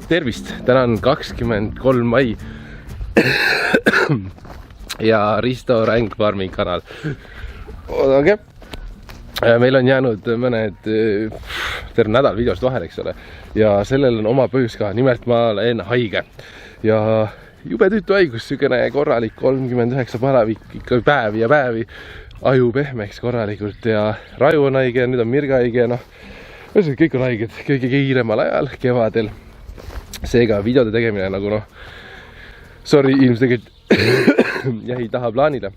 tervist, täna on 23. mai ja Risto Ränk Farming kanal. Oodake. Meil on jäänud mõned terve nädal videost vahel, eks ole. Ja sellel on oma põhjus ka, nimelt ma olen haige. Ja jube tüütu haigus, sügene korralik 39 palavik, ikka päevi ja päevi. Aju pehmeks korralikult ja raju on haige, nüüd on Mirga haige, noh. Kõik on haiged, kõige kiiremal ajal, kevadel. Seega videode tegemine nagu noh, sorry, inimesed tegelikult jäi taha plaanile,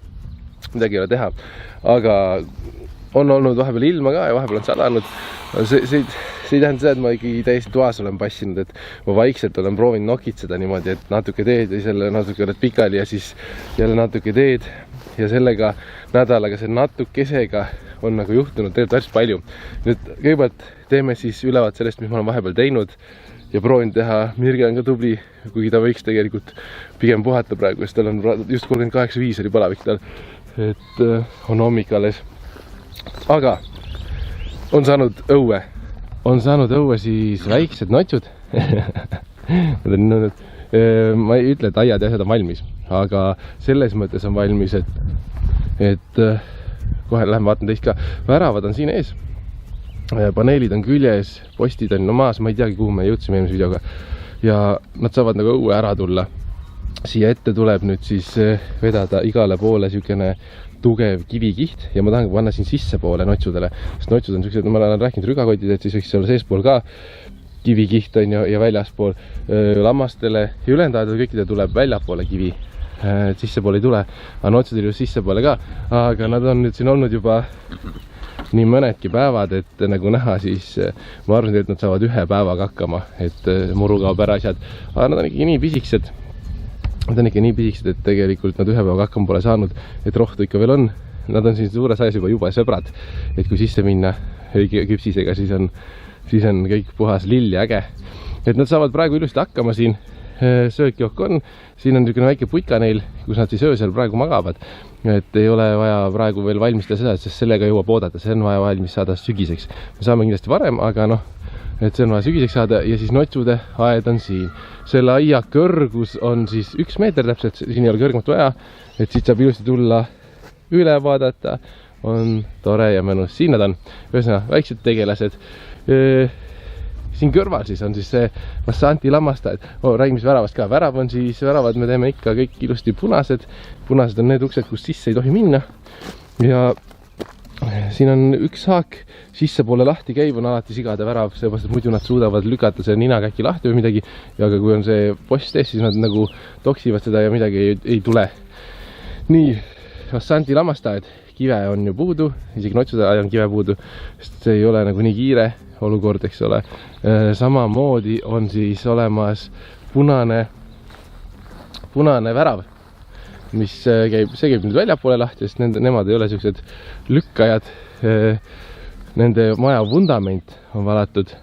midagi ei ole teha, aga on olnud vahepeal ilma ka ja vahepeal on sadanud. See ei tähenda seda, et ma ikkagi täiesti toas olen passinud, et ma vaikselt olen proovinud nokitseda niimoodi, et natuke teed ja selle natuke oled pikali ja siis jälle natuke teed ja sellega nädalaga, see natukesega on nagu juhtunud tegelikult päris palju. Nüüd kõigepealt teeme siis ülevaat sellest, mis ma olen vahepeal teinud ja proovin teha. Mirge on ka tubli, kuigi ta võiks tegelikult pigem puhata praegu, sest tal on just 38,5 oli palavik tal, et on hommik alles. Aga on saanud õue siis väiksed notsud. Ma ei ütle, et aiad ja asjad on valmis, aga selles mõttes on valmis, et kohe lähen vaatan teist ka. Väravad on siin ees, paneelid on küljes, postid on maas, ma ei teagi, kuhu me jõudsime eelmise videoga. Ja nad saavad nagu õue ära tulla. Siia ette tuleb nüüd siis vedada igale poole sükene tugev kivikiht ja ma tahan panna siin sisse poole notsudele, sest notsud on sellised, ma olen rääkinud rügakotid, et siis võiks olla seespool ka kivikiht on ja väljaspool lammastele ja ülendajad kõikide tuleb väljapoole kivi, sissepoole ei tule, aga notsudel just sissepoole ka, aga nad on nüüd siin olnud juba nii mõnedki päevad, et nagu näha, siis ma arvan, et nad saavad ühe päevaga hakkama, et muru kaob ära asjad, aga nad on ikkagi nii pisikesed. Nad on ikka nii pisikesed, et tegelikult nad ühe päevaga hakkama pole saanud, et rohtu ikka veel on. Nad on siin suures ajas juba sõbrad, et kui sisse minna küpsisega, siis on kõik puhas lill ja äge. Et nad saavad praegu ilusti hakkama siin, söökjook on, siin on niisugune väike putka neil, kus nad siis öösel praegu magavad. Et ei ole vaja praegu veel valmistada seda, sest sellega jõuab oodata, see on vaja valmis saada sügiseks. Me saame kindlasti varem, aga noh, et see on vaja sügiseks saada ja siis notsude aed on siin. Selle aia kõrgus on siis 1 meeter täpselt, siin ei ole kõrgemat vaja, et siit saab ilusti tulla üle vaadata, on tore ja mõnus. Siin nad on, ühesõnaga, väiksed tegelased. Siin kõrval siis on siis see Vassanti lammastaed. Räägime siis väravast ka. Väravad me teeme ikka kõik ilusti punased. Punased on need uksed, kus sisse ei tohi minna. Ja siin on üks haak, sissepoole lahti käib, on alati sigade värav, seepärast, et muidu nad suudavad lükata selle ninakäki lahti või midagi. Ja aga kui on see post ees, siis nad nagu toksivad seda ja midagi ei tule. Nii, Vassanti lammastaed, kive on ju puudu, isegi notsude on kive puudu, sest see ei ole nagu nii kiire olukord, eks ole. Samamoodi on siis olemas punane värav, mis käib nüüd väljapoole lahti, sest nemad ei ole sellised lükkajad. Nende maja vundament on valatud,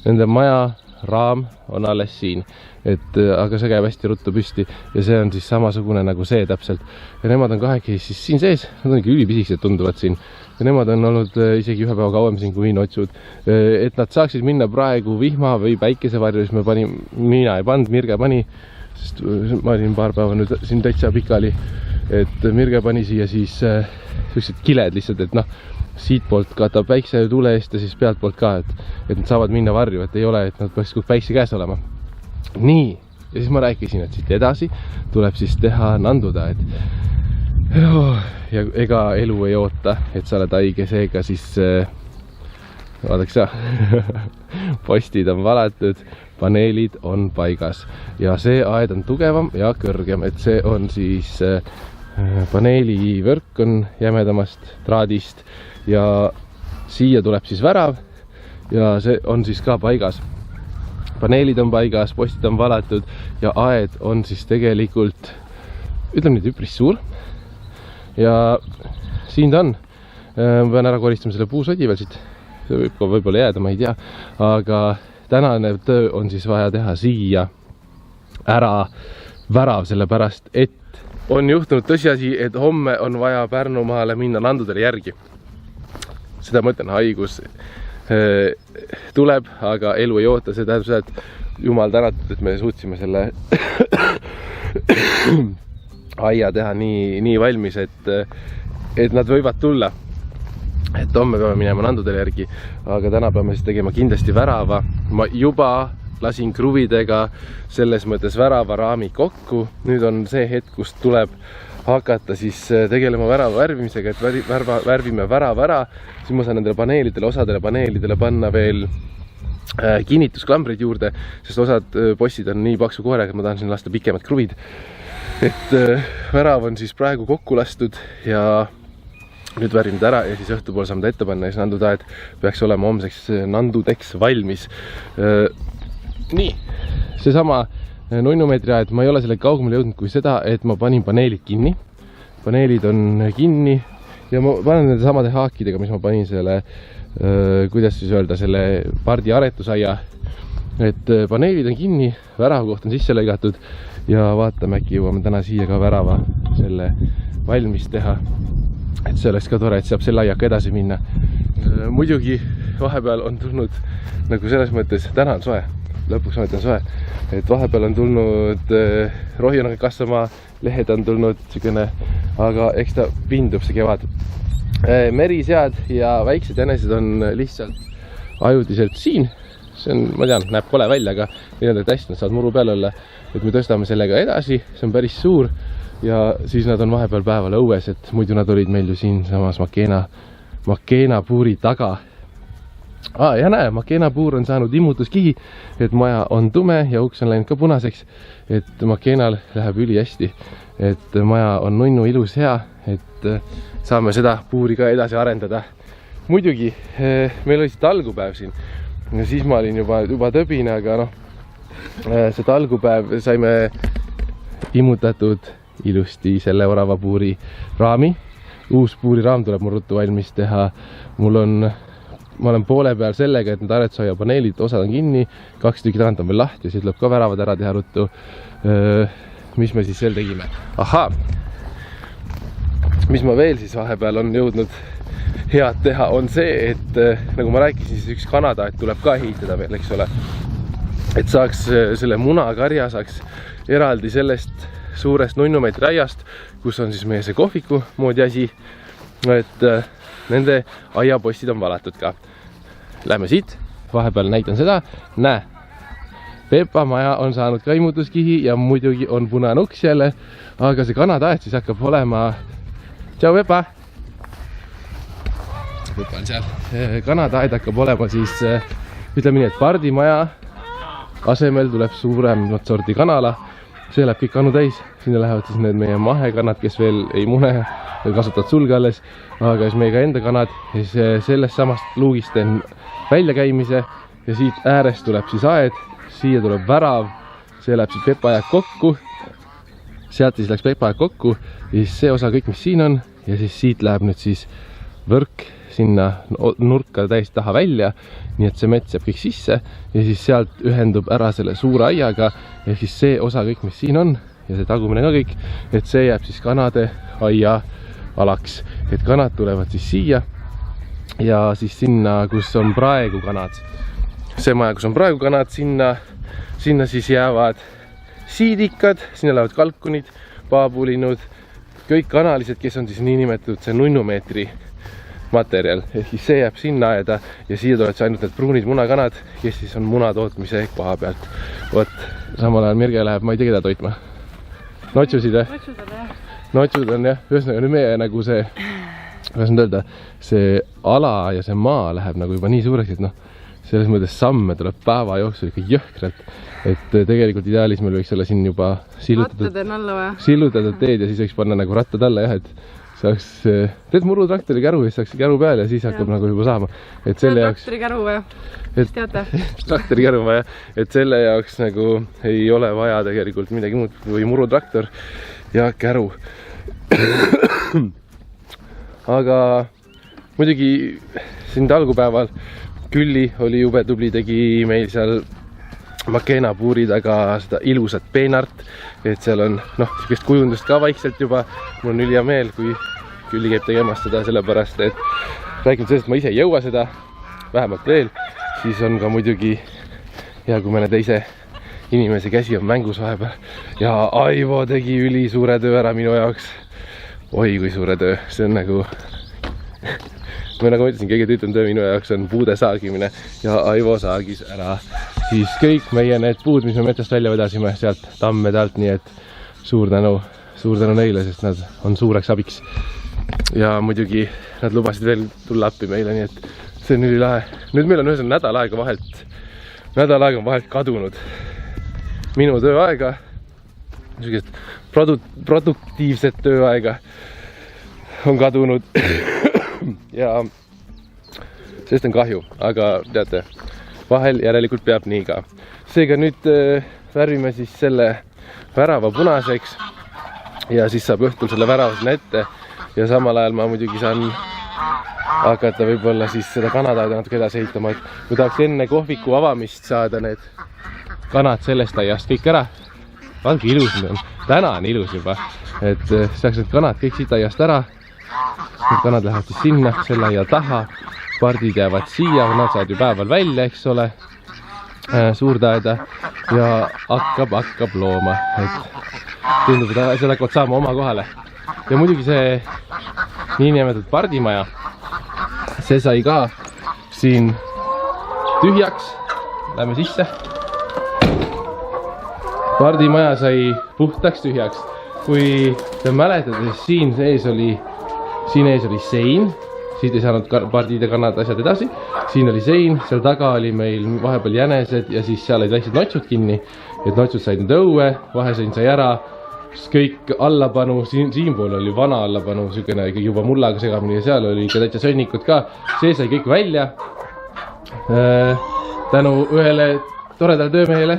nende maja raam on alles siin, aga see käib hästi ruttu püsti ja see on siis samasugune nagu see täpselt. Ja nemad on kahekesi siis siin sees, nad on ikka ülipisikesed tunduvad siin ja nemad on olnud isegi ühe päeva kauem siin kui notsud. Et nad saaksid minna praegu vihma või päikesevarju, siis mina ei pannud, Mirge pani, sest ma olin paar päeva nüüd siin täitsa pikali, et Mirge pani siia siis sellised kiled lihtsalt, et noh, siit poolt katab päikse tule eest ja siis pealt poolt ka, et nad saavad minna varju, et ei ole, et nad peaks päikse käes olema. Nii, ja siis ma rääkisin, et siit edasi tuleb siis teha nanduda, ja ega elu ei oota, et sa oled haige, seega siis vaadaks sa, postid on valatud, paneelid on paigas ja see aed on tugevam ja kõrgem, et see on siis paneeli võrk on jämedamast traadist ja siia tuleb siis värav ja see on siis ka paigas. Paneelid on paigas, postid on valatud ja aed on siis tegelikult, ütleme nüüd üpris suur ja siin ta on. Ma pean ära koristama selle puusodi veel siit, see võib ka võib-olla jääda, ma ei tea, aga tänane töö on siis vaja teha siia ära värav, sellepärast et on juhtunud tõsiasi, et homme on vaja Pärnumaale minna nandudele järgi. Seda mõtlen, haigus tuleb, aga elu ei oota, see tähendab seda, et jumal tänatud, et me suutsime selle aia teha nii valmis, et nad võivad tulla. Et homme peame minema nandudele järgi, aga täna peame siis tegema kindlasti värava. Ma juba lasin kruvidega selles mõttes värava raami kokku. Nüüd on see hetk, kus tuleb hakata siis tegelema värava värvimisega, et värvime värava ära. Siis ma saan nendele osadele paneelidele panna veel kinnitusklambrid juurde, sest osad bossid on nii paksu koorega, et ma tahan siin lasta pikemad kruvid. Et värav on siis praegu kokku lastud ja nüüd värvime ta ära ja siis õhtupool saame ta ette panna ja siis nandutaed peaks olema homseks nandudeks valmis. Nii, seesama nunnumeetri aed, ma ei ole selle kaugemale jõudnud kui seda, et ma panin paneelid kinni. Paneelid on kinni ja ma panen nende samade haakidega, mis ma panin selle, kuidas siis öelda, selle pardi aretusaia. Et paneelid on kinni, värava koht on sisse lõigatud ja vaatame, äkki jõuame täna siia ka värava selle valmis teha. Et see oleks ka tore, et saab selle aiaka edasi minna. Muidugi vahepeal on tulnud nagu selles mõttes, täna on soe, lõpuks on soe, et vahepeal on tulnud rohi on kasvama, lehed on tulnud sükene, aga eks ta pindub see kevad. Merisead ja väiksed jänesed on lihtsalt ajutiselt siin. See on, ma tean, näeb kole välja, aga neil hästi, nad saavad muru peal olla, et me tõstame sellega edasi, see on päris suur ja siis nad on vahepeal päeval õues, et muidu nad olid meil ju siin samas Makena puuri taga. Ja näe, Makena puur on saanud immutuskihi, et maja on tume ja uks on läinud ka punaseks, et Makenal läheb üli hästi, et maja on nunnu ilus hea, et saame seda puuri ka edasi arendada. Muidugi, meil oli see talgupäev siin ja siis ma olin juba tõbine, aga noh, see talgupäev saime immutatud ilusti selle orava puuri raami. Uus puuriraam tuleb mul ruttu valmis teha. Ma olen poole peal sellega, et need aretusaia paneelid, osad on kinni, 2 tükki tagant on veel lahti ja siis tuleb ka väravad ära teha ruttu. Mis me siis seal tegime? Ahaa! Mis ma veel siis vahepeal on jõudnud head teha, on see, et nagu ma rääkisin, siis üks kanadaat tuleb ka ehitada veel, eks ole. Et saaks selle munakarja saaks eraldi sellest suurest nunnumeetri aiast, kus on siis meie see kohviku moodi asi, et nende aiapostid on valatud ka. Lähme siit, vahepeal näitan seda, näe, Pepa maja on saanud ka immutuskihi ja muidugi on punane uks jälle, aga see kanadaat siis hakkab olema, tšau Pepa! Pepa on seal. Kanadaat hakkab olema siis, ütleme nii, et pardimaja asemel tuleb suuremat sorti kanala. See läheb kõik kannu täis, sinna lähevad siis need meie mahekannad, kes veel ei mune, kasutavad sulge alles, aga siis meie ka enda kanad ja siis sellest samast luugist teen väljakäimise ja siit äärest tuleb siis aed, siia tuleb värav, see läheb siis Pepa aeg kokku, sealt siis läks Pepa aeg kokku ja siis see osa kõik, mis siin on ja siis siit läheb nüüd siis võrk sinna nurka täiesti taha välja, nii et see mets jääb kõik sisse ja siis sealt ühendub ära selle suure aiaga ja siis see osa kõik, mis siin on ja see tagumine ka kõik, et see jääb siis kanade aia alaks, et kanad tulevad siis siia ja siis sinna, kus on praegu kanad. See maja, kus on praegu kanad, sinna siis jäävad siidikad, sinna lähevad kalkunid, paabulinud, kõik kanalised, kes on siis niinimetatud see nunnumeetri materjal, ehk siis see jääb sinna aeda ja siia tulevad ainult need pruunid munakanad, kes siis on muna tootmise koha pealt. Vot, samal ajal Mirge läheb, ma ei tea keda toitma. Notsusid või? Notsud on jah, ühesõnaga nüüd meie nagu see, kuidas nüüd öelda, see ala ja see maa läheb nagu juba nii suureks, et noh, selles mõttes samme tuleb päeva jooksul ikka jõhkralt, et tegelikult ideaalis meil võiks olla siin juba sillutatud teed ja siis võiks panna nagu rattad alla jah, et saaks, teed muru traktori käru ja siis saaks käru peal ja siis hakkab nagu juba saama. Et selle jaoks... Traktori käru või? Mis teate? Traktori käru vaja, et selle jaoks nagu ei ole vaja tegelikult midagi muud või murutraktor ja käru. Aga muidugi siin talgupäeval Külli oli jube tubli, tegi meil seal Makena puuri taga seda ilusat peenart, et seal on sellist kujundust ka vaikselt juba. Mul on ülihea meel, kui Külli käib tegemas seda, sellepärast, et rääkinud sellest, et ma ise ei jõua seda, vähemalt veel, siis on ka muidugi hea, kui mõne teise inimese käsi on mängus vahepeal. Ja Aivo tegi ülisuure töö ära minu jaoks. Oi, kui suure töö. See on nagu... Nagu ma ütlesin, kõige tüütum töö minu jaoks on puude saagimine ja Aivo saagis ära siis kõik meie need puud, mis me metsast välja vedasime sealt tammede alt, nii et suur tänu neile, sest nad on suureks abiks. Ja muidugi nad lubasid veel tulla appi meile, nii et see on ülilahe. Nüüd meil on ühes nädal aega on vahelt kadunud minu tööaega, produktiivset tööaega on kadunud ja sest on kahju, aga teate, vahel järelikult peab nii ka. Seega nüüd värvime siis selle värava punaseks ja siis saab õhtul selle värava sinna ette ja samal ajal ma muidugi saan hakata võib-olla siis seda kanataida natuke edasi ehitama, et kui tahaks enne kohviku avamist saada need kanad sellest aiast kõik ära. Vaadake, ilus on. Täna on ilus juba, et saaks need kanad kõik siit aiast ära. Need kanad lähevad siis sinna, selle aia taha, pardid jäävad siia, nad saavad ju päeval välja, eks ole, suurtaeda ja hakkab looma, et tundub, et asjad hakkavad saama oma kohale. Ja muidugi see niinimetatud pardimaja, see sai ka siin tühjaks, lähme sisse. Pardimaja sai puhtaks tühjaks, kui te mäletate, siin ees oli sein, siit ei saanud pardid ja kannad asjad edasi, siin oli sein, seal taga oli meil vahepeal jänesed ja siis seal olid väiksed notsud kinni, et notsud said nüüd õue, vahesein sai ära, kõik allapanu, siinpool oli vana allapanu, niisugune juba mullaga segamini ja seal oli ikka täitsa sõnnikud ka, see sai kõik välja tänu ühele toredale töömehele,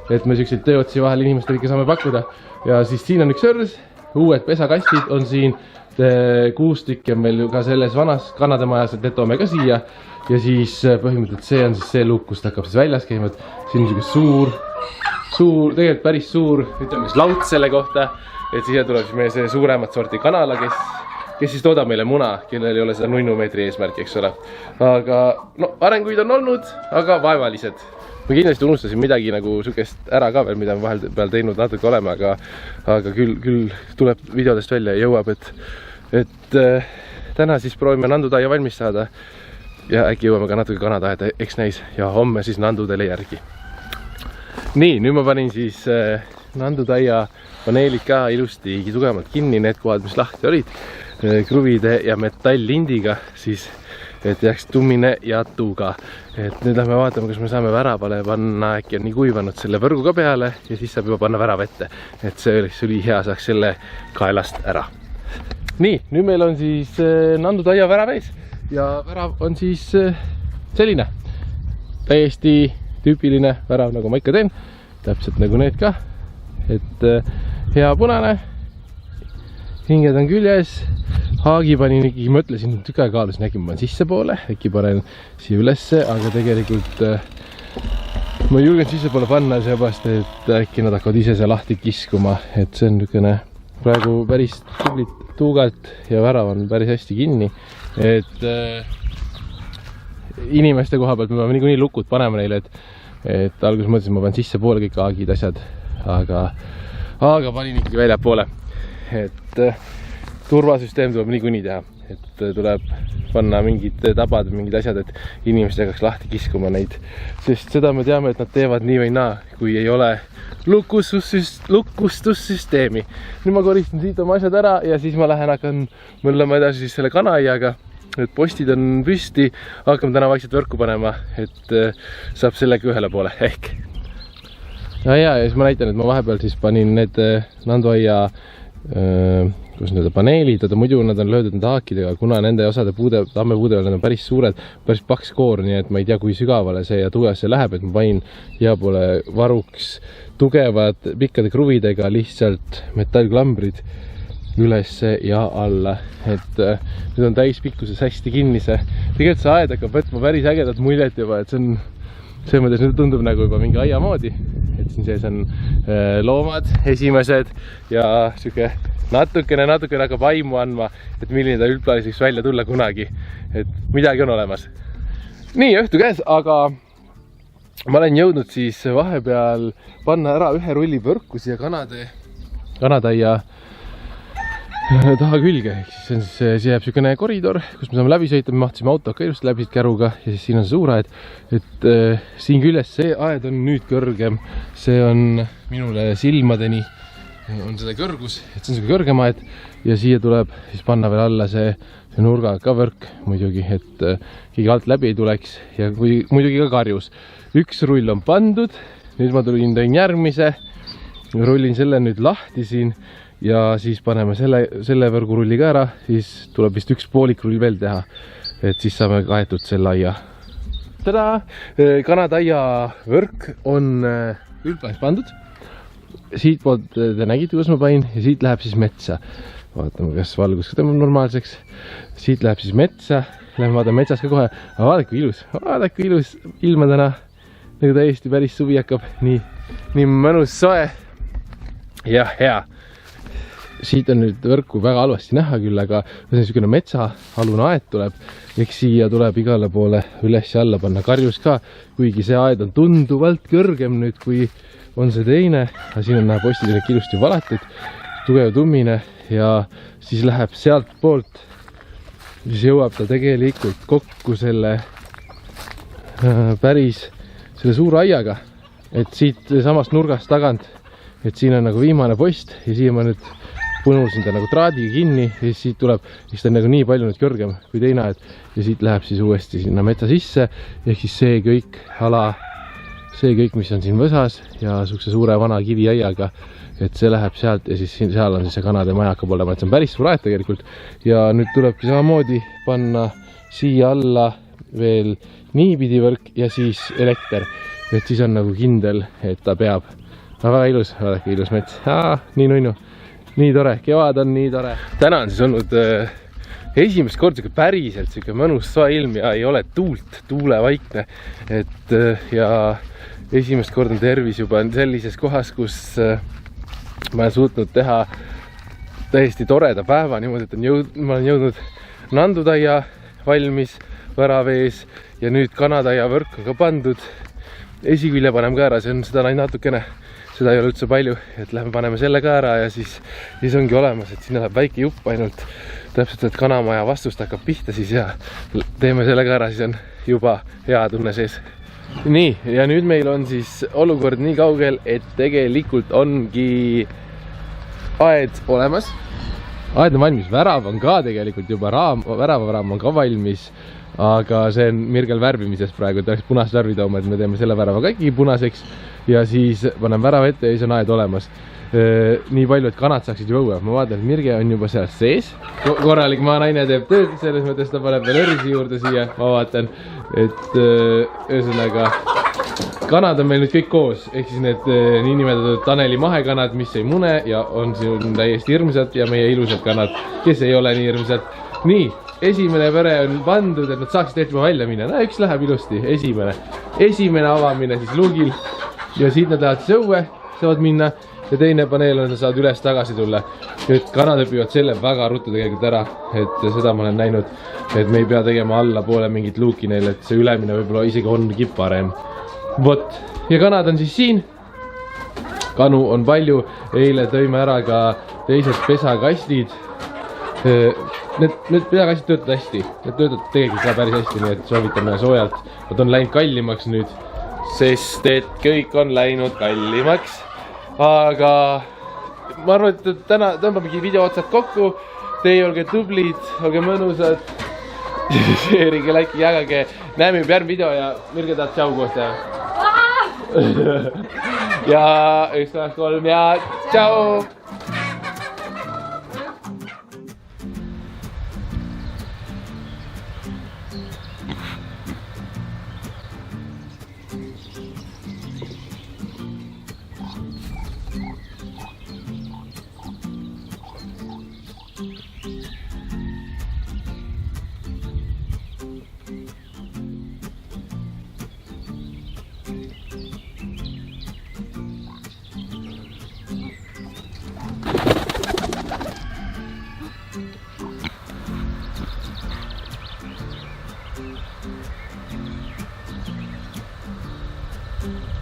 et me niisuguseid tööotsi vahel inimestele ikka saame pakkuda ja siis siin on üks sõrs, uued pesakastid on siin, 6 tükki on meil ka selles vanas kannademajas, et need toome ka siia ja siis põhimõtteliselt see on siis see luuk, kust hakkab siis väljas käima, et siin on niisugune suur, tegelikult päris suur, ütleme laut selle kohta, et siia tuleb siis meie see suuremat sorti kanala, kes siis toodab meile muna, kellel ei ole seda nunnumeetri eesmärki, eks ole. Aga no, arenguid on olnud, aga vaevalised. Ma kindlasti unustasin midagi nagu sukest ära ka veel, mida me vahepeal teinud natuke oleme, aga küll tuleb videodest välja ja jõuab, et täna siis proovime nandutaia valmis saada ja äkki jõuame ka natuke kanataeda, eks näis, ja homme siis nandudele järgi. Nii, nüüd ma panin siis nandutaia paneelid ka ilusti tugevamalt kinni, need kohad, mis lahti olid, kruvide ja metalllindiga siis, et jääks tummine ja tuuga. Et nüüd lähme vaatame, kas me saame väravale panna, äkki on nii kuivanud selle võrgu ka peale ja siis saab juba panna värava ette. Et see oleks üli hea, saaks selle kaelast ära. Nii, nüüd meil on siis nandutaia värav ees ja värav on siis selline täiesti tüüpiline värav, nagu ma ikka teen, täpselt nagu need ka, et hea punane, hinged on küljes, haagi panin ikkagi, mõtlesin, tükk aega kaalusin, äkki ma panen sisse poole, äkki panen siia ülesse, aga tegelikult ma ei julgenud sisse poole panna, seepärast, et äkki nad hakkavad ise seal lahti kiskuma, et see on niisugune praegu päris tublit tuugalt ja värav on päris hästi kinni, et inimeste koha pealt me peame niikuinii lukud panema neile, et alguses mõtlesin, ma panen sisse poole kõik haagid asjad, aga panin ikkagi välja poole, et turvasüsteem tuleb niikuinii teha, et tuleb panna mingid tabad, mingid asjad, et inimesed hakkaks lahti kiskuma neid, sest seda me teame, et nad teevad nii või naa, kui ei ole lukustussüsteemi. Nüüd ma koristan siit oma asjad ära ja siis ma hakkan mõllama edasi siis selle kanaiaga, et postid on püsti, hakkame täna vaikselt võrku panema, et saab sellega ühele poole ehk. Ja siis ma näitan, et ma vahepeal siis panin need nanduaia kus need paneelid, muidu nad on löödud need haakidega, kuna nende osade tammepuude on päris suured, päris paks koor, nii et ma ei tea, kui sügavale see ja tugevasti läheb, et ma panin hea poole varuks tugevad pikkade kruvidega lihtsalt metallklambrid ülesse ja alla, et nüüd on täispikkuses hästi kinni see. Tegelikult see aed hakkab võtma päris ägedat muljet juba, et see on see mõttes nüüd tundub nagu juba mingi aia moodi, et siin sees on loomad, esimesed ja siuke natukene hakkab aimu andma, et milline ta üldplaanis võiks välja tulla kunagi, et midagi on olemas. Nii, õhtu käes, aga ma olen jõudnud siis vahepeal panna ära ühe rulli võrku siia kanataia taha külge, ehk siis siia jääb niisugune koridor, kus me saame läbi sõita, me mahtusime autoga ka ilusti läbi käruga ja siis siin on see suur aed, et siin küljes see aed on nüüd kõrgem, see on minule silmadeni, on seda kõrgus, et see on niisugune kõrgem aed ja siia tuleb siis panna veel alla see nurgaga ka võrk muidugi, et keegi alt läbi ei tuleks ja muidugi ka karjus. Üks rull on pandud, nüüd ma tõin järgmise, rullin selle nüüd lahti siin ja siis paneme selle võrgurulli ka ära, siis tuleb vist üks poolik rull veel teha, et siis saame kaetud selle aia. Tada! Kanataia võrk on üldplanis pandud. Siit poolt te nägite, kus ma panin ja siit läheb siis metsa. Vaatame, kas valgus ka tõmbab normaalseks. Siit läheb siis metsa, lähme vaatame metsas ka kohe. Aga vaadake ilus ilma täna, nagu täiesti päris suvi hakkab, nii mõnus soe ja hea. Siit on nüüd võrku väga halvasti näha küll, aga see on niisugune metsaalune aed tuleb, ehk siia tuleb igale poole üles ja alla panna karjus ka, kuigi see aed on tunduvalt kõrgem nüüd, kui on see teine. Siin on näha postid on ilusti valatud, tugev tummine ja siis läheb sealt poolt, siis jõuab ta tegelikult kokku selle päris selle suure aiaga, et siit samast nurgast tagant, et siin on nagu viimane post ja siia ma nüüd punulsin ta nagu traadiga kinni ja siis siit tuleb, siis ta on nagu nii palju nüüd kõrgem kui teine aed ja siit läheb siis uuesti sinna metsa sisse, ehk siis see kõik ala, see kõik, mis on siin võsas ja niisuguse suure vana kiviaiaga, et see läheb sealt ja siis seal on siis see kanade maja hakkab olema, et see on päris suur aed tegelikult ja nüüd tulebki samamoodi panna siia alla veel niipidi võrk ja siis elekter, et siis on nagu kindel, et ta peab. Väga ilus, vaadake ilus mets, nii nunnu, nii tore, kevad on nii tore. Täna on siis olnud esimest korda päriselt mõnus soe ilm ja ei ole tuulevaikne, et ja esimest korda on tervis juba sellises kohas, kus ma olen suutnud teha täiesti toreda päeva niimoodi, et ma olen jõudnud nandutaia valmis väravees ja nüüd kanataia võrk on ka pandud. Esikülje paneme ka ära, see on seda natukene, seda ei ole üldse palju, et lähme paneme selle ka ära ja siis ongi olemas, et sinna läheb väike jupp ainult täpselt, et kanamaja vastust hakkab pihta siis ja teeme selle ka ära, siis on juba hea tunne sees. Nii, ja nüüd meil on siis olukord nii kaugel, et tegelikult ongi aed olemas. Aed on valmis, värav on ka tegelikult juba, väravaraam on ka valmis, aga see on Mirgel värvimises praegu, et oleks punast värvi tooma, et me teeme selle värava kaikki punaseks ja siis panen värava ette ja siis on aed olemas. Nii palju, et kanad saaksid juba õue. Ma vaatan, et Mirge on juba seal sees. Korralik maanaine teeb tööd, selles mõttes ta paneb veel õrsi juurde siia. Ma vaatan, et ühesõnaga kanad on meil nüüd kõik koos, ehk siis need niinimetatud Taneli mahekanad, mis ei mune ja on siin täiesti hirmsad ja meie ilusad kanad, kes ei ole nii hirmsad. Nii, esimene pere on pandud, et nad saaksid tehti juba välja minna. Üks läheb ilusti, esimene avamine siis luugil ja siit nad lähevad siis õue, saavad minna ja teine paneel on, et nad saavad üles tagasi tulla. Nüüd kanad õpivad selle väga ruttu tegelikult ära, et seda ma olen näinud, et me ei pea tegema alla poole mingit luuki neile, et see ülemine võib-olla isegi ongi parem. Vot, ja kanad on siis siin. Kanu on palju, eile tõime ära ka teised pesakastid. Need pesakastid töötavad hästi, need töötavad tegelikult ka päris hästi, nii et soovitame soojalt. Nad on läinud kallimaks nüüd, sest et kõik on läinud kallimaks. Aga ma arvan, et täna tõmbamegi video otsad kokku. Teie olge tublid, olge mõnusad. Seerige, läiki, jagage. Näeme juba järgmine video ja Mirge tahad tšau koos teha. Ja 1, 2, 3 ja tšau! Tšau!